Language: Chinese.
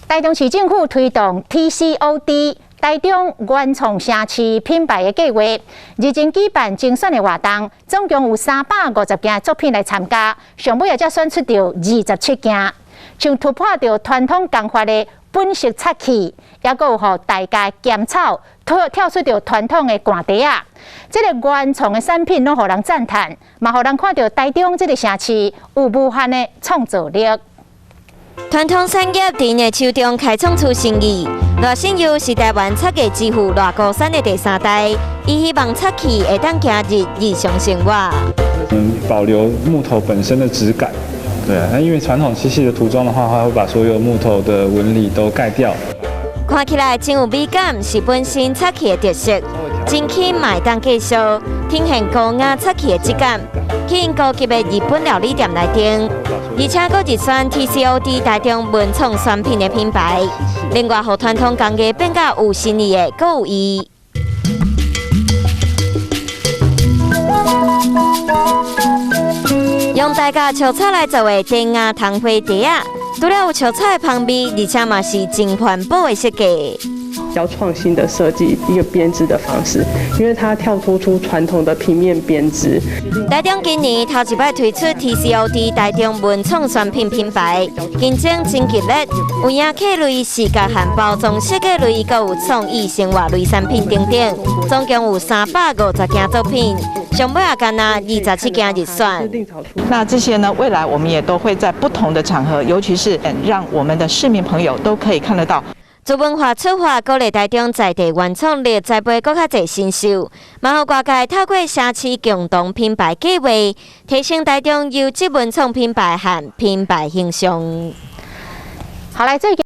台中市政府推动 TCOD 台中原创城市品牌的计划，日前举办精选的活动，总共有350件作品来参加，上尾也才选出到27件，像突破到传统工法的本色漆器，也有互大家检草跳出到传统的寒地啊。这个原创的产品，拢互人赞叹，嘛互人看到台中这个城市有无限的创造力。传统产业伫日秋中开创出新意。罗新佑是台湾漆艺之父罗高山的第3代，伊希望漆器会当加入日常生活。保留木头本身的质感，对啊，那因为传统漆器的涂装的话，它会把所有木头的纹理都盖掉。看起来真有美感，是本身漆器的特色。真轻买当继续，体现高雅漆器的质感，去因高级的日本料理店来订，而且佫日选 TCOD 台中文创选品的品牌，另外互传统工艺变甲有新意的，佫有意。用大家树草来做的低压糖灰碟啊，除了有树草的香味，而且嘛是真环保的设计。比较创新的设计一个编织的方式，因为它跳脱出传统的平面编织。台中今年头一摆推出 TCOD 台中文创选品品牌，竞争真激烈，有影客类、视觉和包装设计类，还有创意生活类产品等等，总共有350件作品，上尾也干那27件入选。那这些呢，未来我们也都会在不同的场合，尤其是让我们的市民朋友都可以看得到。自文化出发，鼓励台中在地原创力栽培更较侪新秀，嘛互外界透过城市共同品牌计划，提升台中优质文创品牌和品牌形象。好，来这个。